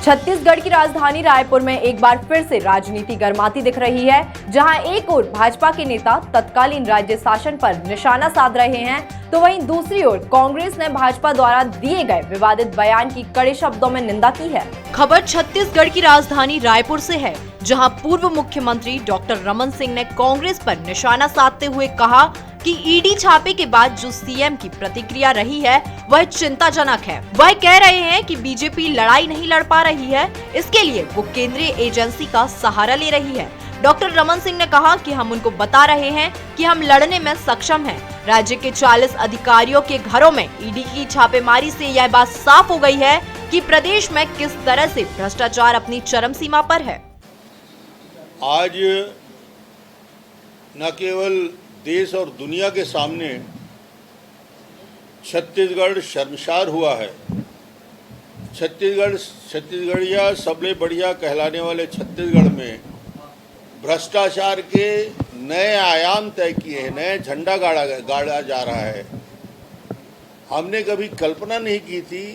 छत्तीसगढ़ की राजधानी रायपुर में एक बार फिर से राजनीति गर्माती दिख रही है। जहां एक ओर भाजपा के नेता तत्कालीन राज्य शासन पर निशाना साध रहे हैं, तो वहीं दूसरी ओर कांग्रेस ने भाजपा द्वारा दिए गए विवादित बयान की कड़े शब्दों में निंदा की है। खबर छत्तीसगढ़ की राजधानी रायपुर से है, जहां पूर्व मुख्यमंत्री डॉक्टर रमन सिंह ने कांग्रेस पर निशाना साधते हुए कहा कि ईडी छापे के बाद जो सीएम की प्रतिक्रिया रही है वह चिंताजनक है। वह कह रहे हैं कि बीजेपी लड़ाई नहीं लड़ पा रही है, इसके लिए वो केंद्रीय एजेंसी का सहारा ले रही है। डॉक्टर रमन सिंह ने कहा कि हम उनको बता रहे हैं कि हम लड़ने में सक्षम हैं। राज्य के 40 अधिकारियों के घरों में ईडी की छापेमारी से यह बात साफ हो गई है कि प्रदेश में किस तरह से भ्रष्टाचार अपनी चरम सीमा पर है। आज न केवल देश और दुनिया के सामने छत्तीसगढ़ शर्मसार हुआ है। छत्तीसगढ़िया सबले बढ़िया कहलाने वाले छत्तीसगढ़ में भ्रष्टाचार के नए आयाम तय किए हैं, नए झंडा गाड़ा जा रहा है। हमने कभी कल्पना नहीं की थी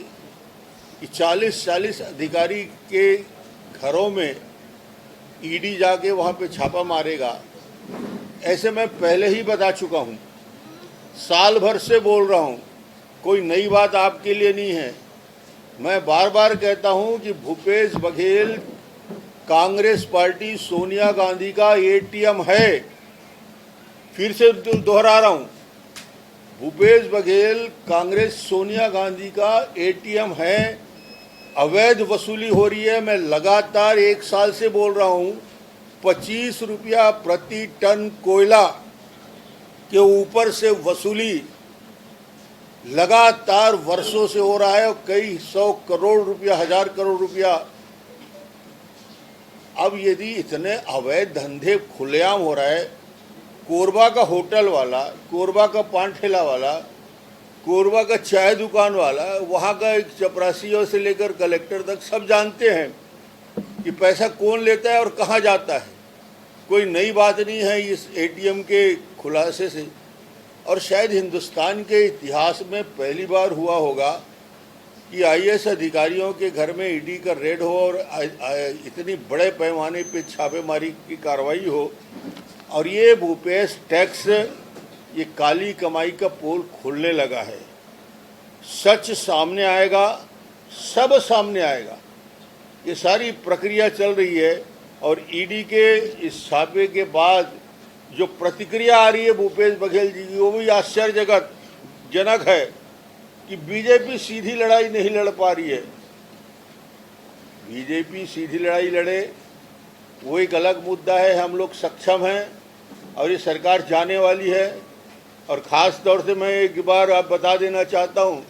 कि 40 अधिकारी के घरों में ईडी जाके वहाँ पे छापा मारेगा। ऐसे मैं पहले ही बता चुका हूँ, साल भर से बोल रहा हूँ, कोई नई बात आपके लिए नहीं है। मैं बार बार कहता हूँ कि भूपेश बघेल कांग्रेस पार्टी सोनिया गांधी का एटीएम है। फिर से दोहरा रहा हूँ, भूपेश बघेल कांग्रेस सोनिया गांधी का एटीएम है। अवैध वसूली हो रही है। मैं लगातार 1 साल से बोल रहा हूँ, 25 रुपया प्रति टन कोयला के ऊपर से वसूली लगातार वर्षों से हो रहा है और कई 100 करोड़ रुपया, 1000 करोड़ रुपया। अब यदि इतने अवैध धंधे खुलेआम हो रहा है, कोरबा का होटल वाला, कोरबा का पान ठेला वाला, कोरबा का चाय दुकान वाला, वहाँ का एक चपरासियों से लेकर कलेक्टर तक सब जानते हैं कि पैसा कौन लेता है और कहाँ जाता है। कोई नई बात नहीं है इस एटीएम के खुलासे से। और शायद हिंदुस्तान के इतिहास में पहली बार हुआ होगा कि आईएएस अधिकारियों के घर में ईडी का रेड हो और इतनी बड़े पैमाने पे छापेमारी की कार्रवाई हो। और ये भूपेश टैक्स, ये काली कमाई का पोल खुलने लगा है। सच सामने आएगा, सब सामने आएगा। ये सारी प्रक्रिया चल रही है और ईडी के इस छापे के बाद जो प्रतिक्रिया आ रही है भूपेश बघेल जी की, वो भी आश्चर्यजनक है कि बीजेपी सीधी लड़ाई नहीं लड़ पा रही है। बीजेपी सीधी लड़ाई लड़े वो एक अलग मुद्दा है। हम लोग सक्षम हैं और ये सरकार जाने वाली है। और ख़ास तौर से मैं एक बार आप बता देना चाहता हूँ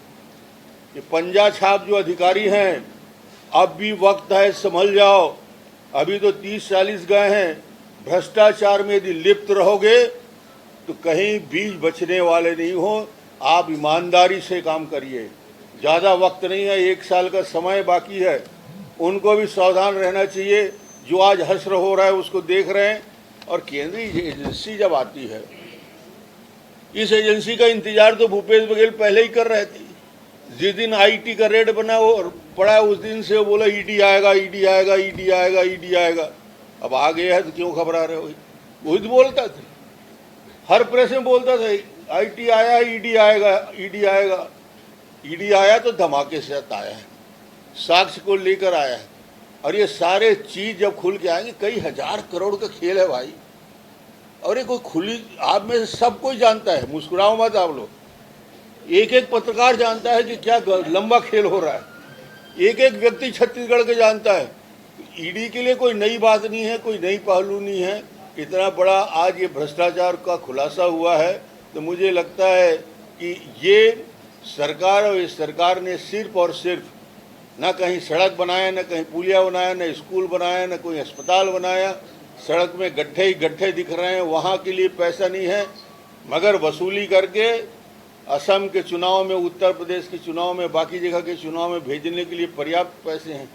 कि पंजा छाप जो अधिकारी हैं, अब भी वक्त है, संभल जाओ। अभी तो 30-40 गए हैं। भ्रष्टाचार में यदि लिप्त रहोगे तो कहीं बीच बचने वाले नहीं हो। आप ईमानदारी से काम करिए। ज़्यादा वक्त नहीं है, 1 साल का समय बाकी है। उनको भी सावधान रहना चाहिए। जो आज हश्र हो रहा है उसको देख रहे हैं। और केंद्रीय एजेंसी जब आती है, इस एजेंसी का इंतजार तो भूपेश बघेल पहले ही कर रहे थे। जिस दिन आईटी का रेड बना वो पड़ा, उस दिन से वो बोला ईडी आएगा, ईडी आएगा, ईडी आएगा, ईडी आएगा। अब आ गया है तो क्यों घबरा रहे हो? वो ही बोलता था, हर प्रेस में बोलता था, आईटी आया, ईडी आएगा, ईडी आएगा। ईडी आया तो धमाके से आया है, साक्ष्य को लेकर आया है। और ये सारे चीज जब खुल के आएंगे, कई 1000 करोड़ का खेल है भाई। और ये कोई खुली, आप में से सब कोई जानता है, मुस्कुराओ मत आप लोग। एक एक पत्रकार जानता है कि क्या लंबा खेल हो रहा है। एक एक व्यक्ति छत्तीसगढ़ के जानता है। ईडी के लिए कोई नई बात नहीं है, कोई नई पहलू नहीं है। इतना बड़ा आज ये भ्रष्टाचार का खुलासा हुआ है तो मुझे लगता है कि ये सरकार और इस सरकार ने सिर्फ और सिर्फ ना कहीं सड़क बनाया, ना कहीं पुलिया बनाया, ना स्कूल बनाया, ना कोई अस्पताल बनाया। सड़क में गड्ढे ही गड्ढे दिख रहे हैं, वहाँ के लिए पैसा नहीं है। मगर वसूली करके असम के चुनाव में, उत्तर प्रदेश के चुनाव में, बाकी जगह के चुनाव में भेजने के लिए पर्याप्त पैसे हैं।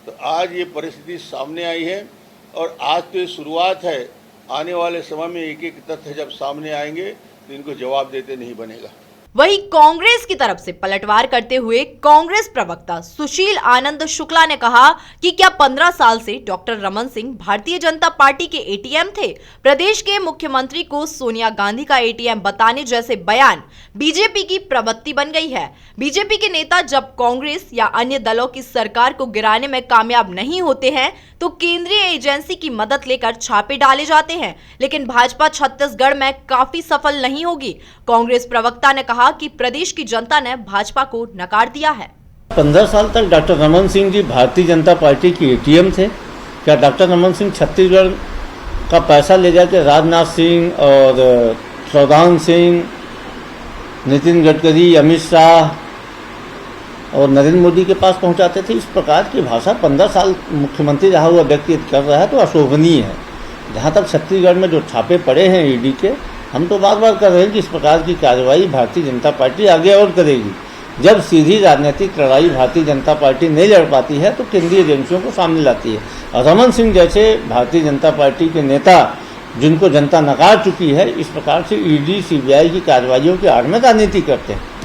तो आज ये परिस्थिति सामने आई है और आज तो ये शुरुआत है। आने वाले समय में एक एक तथ्य जब सामने आएंगे तो इनको जवाब देते नहीं बनेगा। वहीं कांग्रेस की तरफ से पलटवार करते हुए कांग्रेस प्रवक्ता सुशील आनंद शुक्ला ने कहा कि क्या 15 साल से डॉक्टर रमन सिंह भारतीय जनता पार्टी के एटीएम थे? प्रदेश के मुख्यमंत्री को सोनिया गांधी का एटीएम बताने जैसे बयान बीजेपी की प्रवृत्ति बन गई है। बीजेपी के नेता जब कांग्रेस या अन्य दलों की सरकार को गिराने में कामयाब नहीं होते हैं तो केंद्रीय एजेंसी की मदद लेकर छापे डाले जाते हैं, लेकिन भाजपा छत्तीसगढ़ में काफी सफल नहीं होगी। कांग्रेस प्रवक्ता ने कहा कि प्रदेश की जनता ने भाजपा को नकार दिया है। 15 साल तक डॉक्टर रमन सिंह जी भारतीय जनता पार्टी की एटीएम थे। क्या डॉक्टर रमन सिंह छत्तीसगढ़ का पैसा ले जाकर राजनाथ सिंह और सौदान सिंह, नितिन गडकरी, अमित शाह और नरेंद्र मोदी के पास पहुंचाते थे? इस प्रकार की भाषा 15 साल मुख्यमंत्री रहा हुआ व्यक्ति कर रहा है तो अशोभनीय है। जहां तक छत्तीसगढ़ में जो छापे पड़े हैं ईडी के, हम तो बार बार कर रहे हैं कि इस प्रकार की कार्रवाई भारतीय जनता पार्टी आगे और करेगी। जब सीधी राजनीतिक लड़ाई भारतीय जनता पार्टी नहीं लड़ पाती है तो केंद्रीय एजेंसियों को सामने लाती है। और रमन सिंह जैसे भारतीय जनता पार्टी के नेता जिनको जनता नकार चुकी है, इस प्रकार से ईडी सीबीआई की कार्रवाइयों के आड़ में राजनीति करते हैं।